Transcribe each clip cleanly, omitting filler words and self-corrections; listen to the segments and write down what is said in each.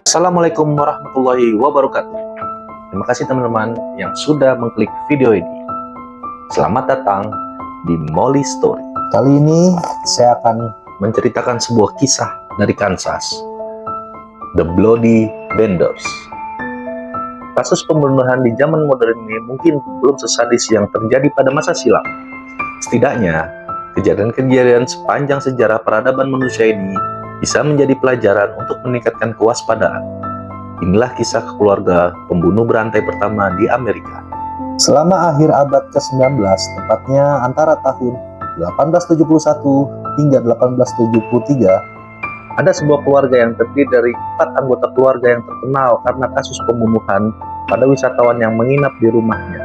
Assalamualaikum warahmatullahi wabarakatuh. Terima kasih teman-teman yang sudah mengklik video ini. Selamat datang di Molly Story. Kali ini saya akan menceritakan sebuah kisah dari Kansas, The Bloody Benders. Kasus pembunuhan di zaman modern ini mungkin belum sesadis yang terjadi pada masa silam. Setidaknya, kejadian-kejadian sepanjang sejarah peradaban manusia ini bisa menjadi pelajaran untuk meningkatkan kewaspadaan. Inilah kisah keluarga pembunuh berantai pertama di Amerika. Selama akhir abad ke-19, tepatnya antara tahun 1871 hingga 1873, ada sebuah keluarga yang terdiri dari 4 anggota keluarga yang terkenal karena kasus pembunuhan pada wisatawan yang menginap di rumahnya.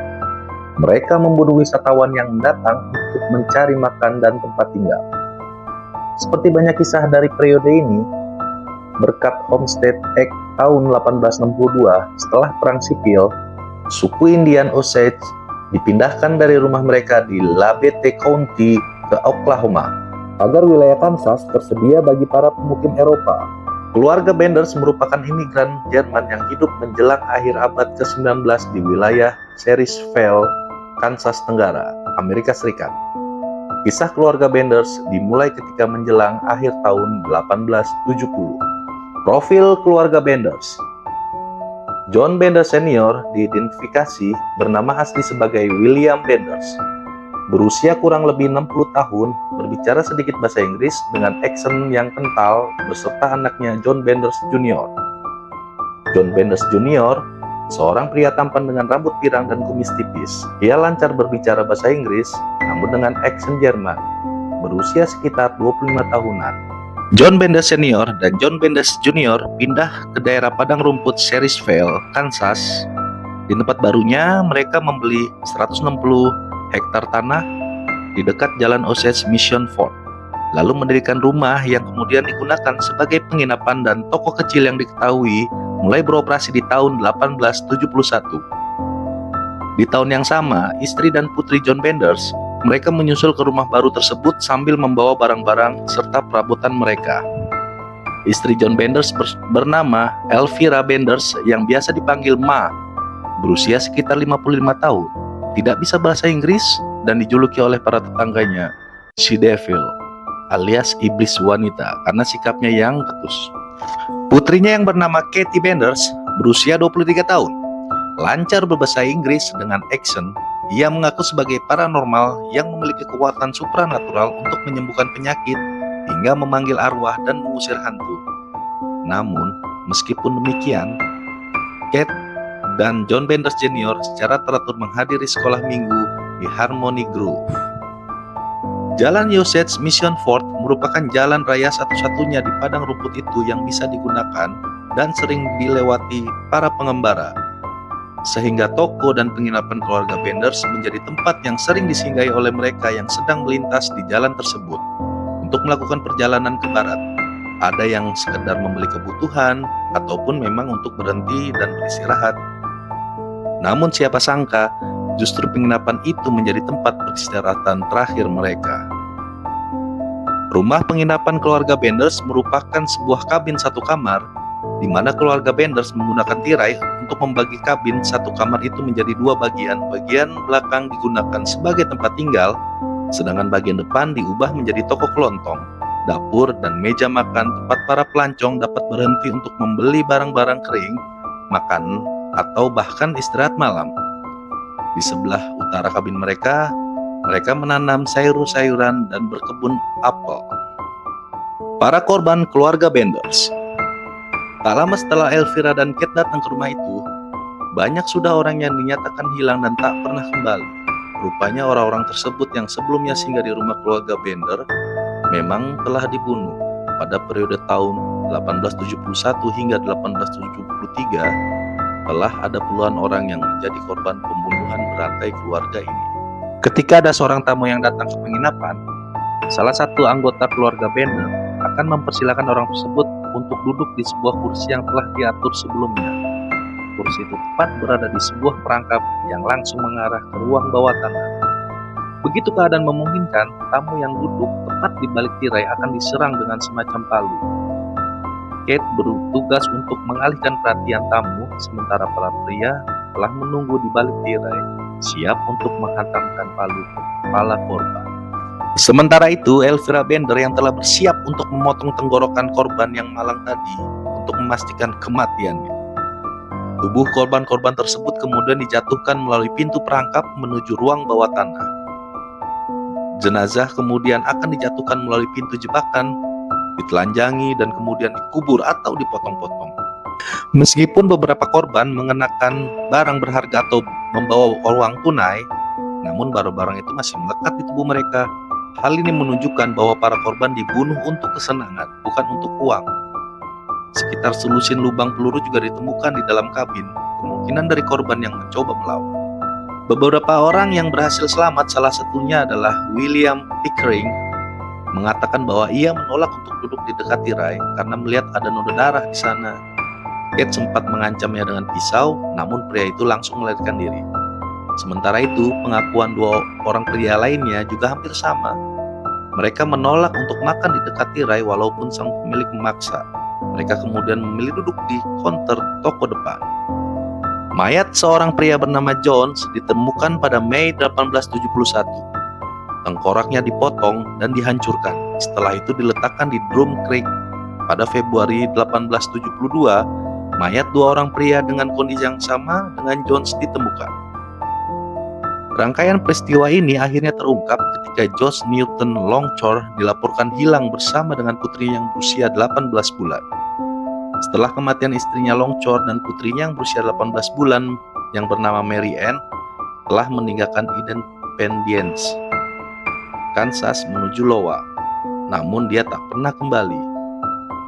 Mereka membunuh wisatawan yang datang untuk mencari makan dan tempat tinggal. Seperti banyak kisah dari periode ini, berkat Homestead Act tahun 1862 setelah Perang Sipil, suku Indian Osage dipindahkan dari rumah mereka di Labette County ke Oklahoma agar wilayah Kansas tersedia bagi para pemukim Eropa. Keluarga Benders merupakan imigran Jerman yang hidup menjelang akhir abad ke-19 di wilayah Cherryville, Kansas Tenggara, Amerika Serikat. Kisah keluarga Benders dimulai ketika menjelang akhir tahun 1870. Profil keluarga Benders. John Benders Senior diidentifikasi bernama asli sebagai William Benders. Berusia kurang lebih 60 tahun, berbicara sedikit bahasa Inggris dengan aksen yang kental beserta anaknya John Benders Jr. John Benders Jr. seorang pria tampan dengan rambut pirang dan kumis tipis. Ia lancar berbicara bahasa Inggris, namun dengan aksen Jerman. Berusia sekitar 25 tahunan. John Benders Senior dan John Benders Jr. pindah ke daerah padang rumput Cherryville, Kansas. Di tempat barunya, mereka membeli 160 hektar tanah di dekat Jalan Osage Mission Fort, lalu mendirikan rumah yang kemudian digunakan sebagai penginapan dan toko kecil yang diketahui mulai beroperasi di tahun 1871. Di tahun yang sama, istri dan putri John Benders, mereka menyusul ke rumah baru tersebut sambil membawa barang-barang serta perabotan mereka. Istri John Benders bernama Elvira Benders yang biasa dipanggil Ma, berusia sekitar 55 tahun, tidak bisa bahasa Inggris dan dijuluki oleh para tetangganya She Devil alias iblis wanita karena sikapnya yang ketus. Putrinya yang bernama Katie Benders berusia 23 tahun. Lancar berbahasa Inggris dengan aksen, ia mengaku sebagai paranormal yang memiliki kekuatan supranatural untuk menyembuhkan penyakit hingga memanggil arwah dan mengusir hantu. Namun, meskipun demikian, Kate dan John Benders Jr. secara teratur menghadiri sekolah minggu di Harmony Grove. Jalan Osage Mission Fort merupakan jalan raya satu-satunya di padang rumput itu yang bisa digunakan dan sering dilewati para pengembara. Sehingga toko dan penginapan keluarga Benders menjadi tempat yang sering disinggahi oleh mereka yang sedang melintas di jalan tersebut untuk melakukan perjalanan ke barat. Ada yang sekedar membeli kebutuhan ataupun memang untuk berhenti dan beristirahat. Namun siapa sangka justru penginapan itu menjadi tempat peristirahatan terakhir mereka. Rumah penginapan keluarga Benders merupakan sebuah kabin satu kamar, di mana keluarga Benders menggunakan tirai untuk membagi kabin satu kamar itu menjadi 2 bagian. Bagian belakang digunakan sebagai tempat tinggal, sedangkan bagian depan diubah menjadi toko kelontong, dapur, dan meja makan tempat para pelancong dapat berhenti untuk membeli barang-barang kering, makan, atau bahkan istirahat malam. Di sebelah utara kabin mereka menanam sayur-sayuran dan berkebun apel. Para korban keluarga Benders. Tak lama setelah Elvira dan Kate datang ke rumah itu, banyak sudah orang yang dinyatakan hilang dan tak pernah kembali. Rupanya orang-orang tersebut yang sebelumnya singgah di rumah keluarga Bender memang telah dibunuh. Pada periode tahun 1871 hingga 1873, telah ada puluhan orang yang menjadi korban pembunuhan berantai keluarga ini. Ketika ada seorang tamu yang datang ke penginapan, salah satu anggota keluarga Bender akan mempersilahkan orang tersebut untuk duduk di sebuah kursi yang telah diatur sebelumnya. Kursi itu tepat berada di sebuah perangkap yang langsung mengarah ke ruang bawah tanah. Begitu keadaan memungkinkan, tamu yang duduk tepat di balik tirai akan diserang dengan semacam palu. Kate bertugas untuk mengalihkan perhatian tamu, sementara para pria telah menunggu di balik tirai, siap untuk menghantamkan palu ke kepala korban. Sementara itu, Elvira Bender yang telah bersiap untuk memotong tenggorokan korban yang malang tadi untuk memastikan kematiannya. Tubuh korban-korban tersebut kemudian dijatuhkan melalui pintu perangkap menuju ruang bawah tanah. Jenazah kemudian akan dijatuhkan melalui pintu jebakan, ditelanjangi, dan kemudian dikubur atau dipotong-potong. Meskipun beberapa korban mengenakan barang berharga atau membawa uang tunai, namun barang-barang itu masih melekat di tubuh mereka. Hal ini menunjukkan bahwa para korban dibunuh untuk kesenangan, bukan untuk uang. Sekitar selusin lubang peluru juga ditemukan di dalam kabin, kemungkinan dari korban yang mencoba melawan. Beberapa orang yang berhasil selamat, salah satunya adalah William Pickering, mengatakan bahwa ia menolak untuk duduk di dekat tirai karena melihat ada noda darah di sana. Kate sempat mengancamnya dengan pisau, namun pria itu langsung melarikan diri. Sementara itu, pengakuan dua orang pria lainnya juga hampir sama. Mereka menolak untuk makan di dekat tirai walaupun sang pemilik memaksa. Mereka kemudian memilih duduk di counter toko depan. Mayat seorang pria bernama Jones ditemukan pada Mei 1871. Tengkoraknya dipotong dan dihancurkan. Setelah itu diletakkan di Drum Creek. Pada Februari 1872, mayat dua orang pria dengan kondisi yang sama dengan Jones ditemukan. Rangkaian peristiwa ini akhirnya terungkap ketika Josh Newton Longshore dilaporkan hilang bersama dengan putrinya yang berusia 18 bulan. Setelah kematian istrinya Longshore dan putrinya yang berusia 18 bulan yang bernama Mary Ann telah meninggalkan Independence, Kansas menuju Iowa, namun dia tak pernah kembali.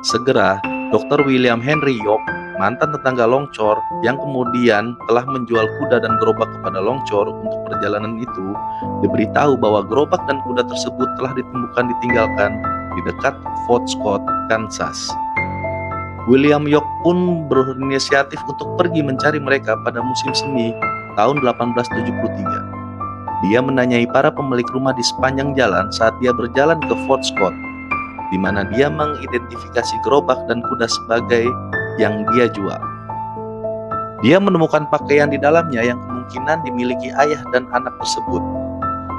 Segera, Dr. William Henry York, mantan tetangga Longshore yang kemudian telah menjual kuda dan gerobak kepada Longshore untuk perjalanan itu, diberitahu bahwa gerobak dan kuda tersebut telah ditemukan ditinggalkan di dekat Fort Scott, Kansas. William York pun berinisiatif untuk pergi mencari mereka pada musim semi tahun 1873. Dia menanyai para pemilik rumah di sepanjang jalan saat dia berjalan ke Fort Scott, di mana dia mengidentifikasi gerobak dan kuda sebagai yang dia jual. Dia menemukan pakaian di dalamnya yang kemungkinan dimiliki ayah dan anak tersebut.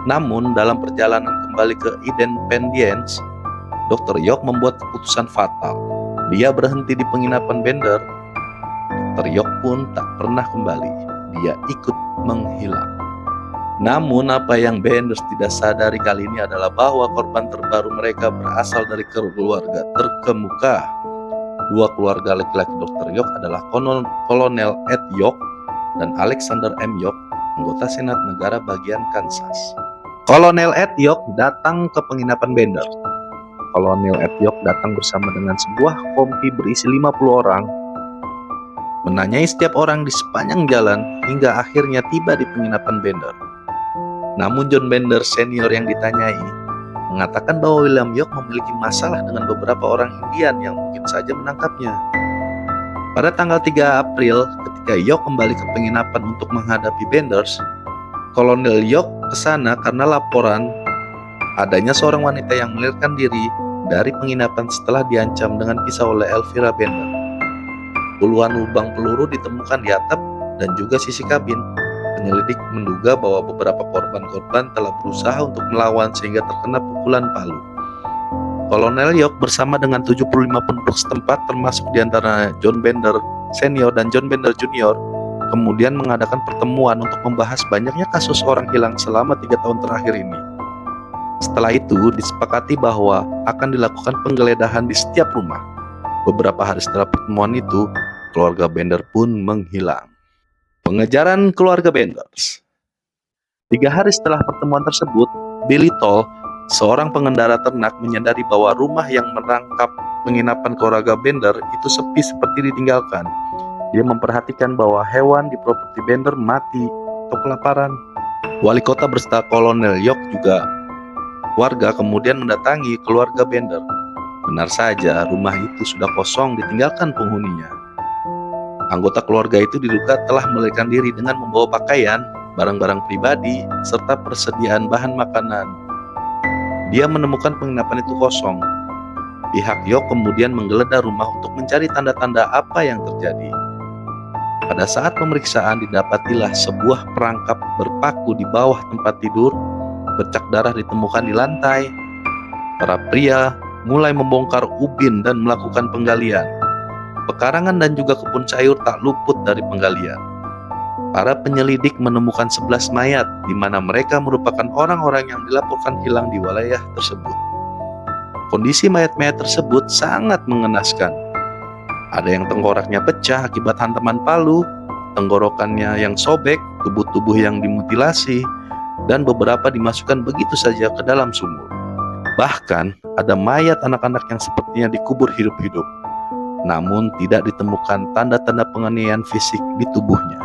Namun dalam perjalanan kembali ke Independence, Dr. York membuat keputusan fatal. Dia berhenti di penginapan Bender. Dr. York pun tak pernah kembali. Dia ikut menghilang. Namun apa yang Benders tidak sadari kali ini adalah bahwa korban terbaru mereka berasal dari keluarga terkemuka. Dua keluarga laki-laki Dr. York adalah Kolonel Ed York dan Alexander M. York, anggota Senat Negara bagian Kansas. Kolonel Ed York datang ke penginapan Bender. Kolonel Ed York datang bersama dengan sebuah kompi berisi 50 orang, menanyai setiap orang di sepanjang jalan hingga akhirnya tiba di penginapan Bender. Namun John Bender senior yang ditanyai mengatakan bahwa William York memiliki masalah dengan beberapa orang Indian yang mungkin saja menangkapnya. Pada tanggal 3 April, ketika York kembali ke penginapan untuk menghadapi Benders, Kolonel York ke sana karena laporan adanya seorang wanita yang melarikan diri dari penginapan setelah diancam dengan pisau oleh Elvira Bender. Puluhan lubang peluru ditemukan di atap dan juga sisi kabin. Penyelidik menduga bahwa beberapa korban-korban telah berusaha untuk melawan sehingga terkena pukulan palu. Kolonel York bersama dengan 75 penduduk setempat termasuk diantara John Bender Senior dan John Bender Junior kemudian mengadakan pertemuan untuk membahas banyaknya kasus orang hilang selama 3 tahun terakhir ini. Setelah itu disepakati bahwa akan dilakukan penggeledahan di setiap rumah. Beberapa hari setelah pertemuan itu, keluarga Bender pun menghilang. Pengejaran keluarga Benders. 3 hari setelah pertemuan tersebut, Billy Toll, seorang pengendara ternak, menyadari bahwa rumah yang merangkap penginapan keluarga Bender itu sepi seperti ditinggalkan. Dia memperhatikan bahwa hewan di properti Bender mati atau kelaparan. Wali kota beserta Kolonel York juga warga kemudian mendatangi keluarga Bender. Benar saja, rumah itu sudah kosong ditinggalkan penghuninya. Anggota keluarga itu diduga telah melarikan diri dengan membawa pakaian, barang-barang pribadi, serta persediaan bahan makanan. Dia menemukan penginapan itu kosong. Pihak Yok kemudian menggeledah rumah untuk mencari tanda-tanda apa yang terjadi. Pada saat pemeriksaan didapatilah sebuah perangkap berpaku di bawah tempat tidur, bercak darah ditemukan di lantai. Para pria mulai membongkar ubin dan melakukan penggalian. Pekarangan dan juga kebun sayur tak luput dari penggalian. Para penyelidik menemukan 11 mayat, di mana mereka merupakan orang-orang yang dilaporkan hilang di wilayah tersebut. Kondisi mayat-mayat tersebut sangat mengenaskan. Ada yang tengkoraknya pecah akibat hantaman palu, tenggorokannya yang sobek, tubuh-tubuh yang dimutilasi, dan beberapa dimasukkan begitu saja ke dalam sumur. Bahkan ada mayat anak-anak yang sepertinya dikubur hidup-hidup, namun tidak ditemukan tanda-tanda penganiayaan fisik di tubuhnya.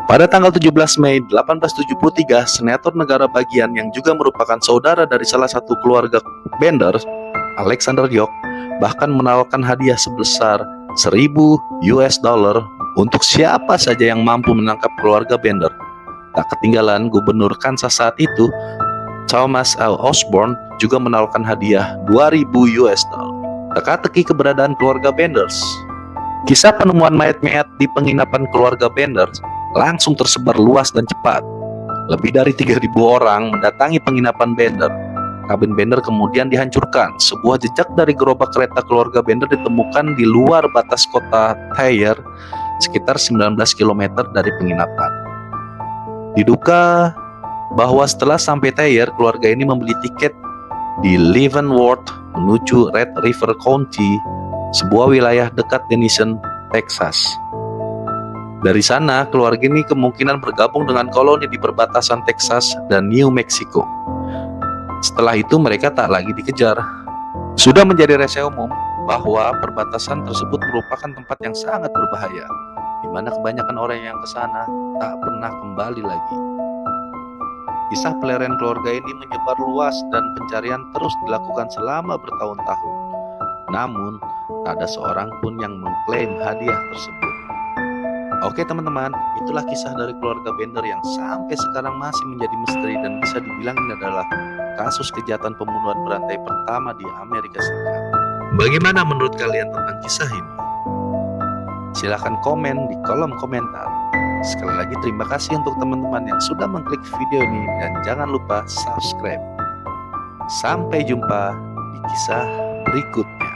Pada tanggal 17 Mei 1873, senator negara bagian yang juga merupakan saudara dari salah satu keluarga Bender, Alexander Yok, bahkan menawarkan hadiah sebesar $1.000 untuk siapa saja yang mampu menangkap keluarga Bender. Tak ketinggalan, gubernur Kansas saat itu, Thomas L. Osborne, juga menawarkan hadiah $2.000. Teka-teki keberadaan keluarga Benders. Kisah penemuan mayat-mayat di penginapan keluarga Benders langsung tersebar luas dan cepat. Lebih dari 3.000 orang mendatangi penginapan Bender. Kabin Bender kemudian dihancurkan. Sebuah jejak dari gerobak kereta keluarga Bender ditemukan di luar batas kota Thayer, sekitar 19 km dari penginapan. Diduga bahwa setelah sampai Thayer, keluarga ini membeli tiket di Leavenworth menuju Red River County, sebuah wilayah dekat Denison, Texas. Dari sana, keluarga ini kemungkinan bergabung dengan koloni di perbatasan Texas dan New Mexico. Setelah itu mereka tak lagi dikejar. Sudah menjadi rahasia umum bahwa perbatasan tersebut merupakan tempat yang sangat berbahaya, di mana kebanyakan orang yang ke sana tak pernah kembali lagi. Kisah pelarian keluarga ini menyebar luas dan pencarian terus dilakukan selama bertahun-tahun. Namun, tak ada seorang pun yang mengklaim hadiah tersebut. Oke teman-teman, itulah kisah dari keluarga Bender yang sampai sekarang masih menjadi misteri dan bisa dibilang ini adalah kasus kejahatan pembunuhan berantai pertama di Amerika Serikat. Bagaimana menurut kalian tentang kisah ini? Silahkan komen di kolom komentar. Sekali lagi terima kasih untuk teman-teman yang sudah mengklik video ini dan jangan lupa subscribe. Sampai jumpa di kisah berikutnya.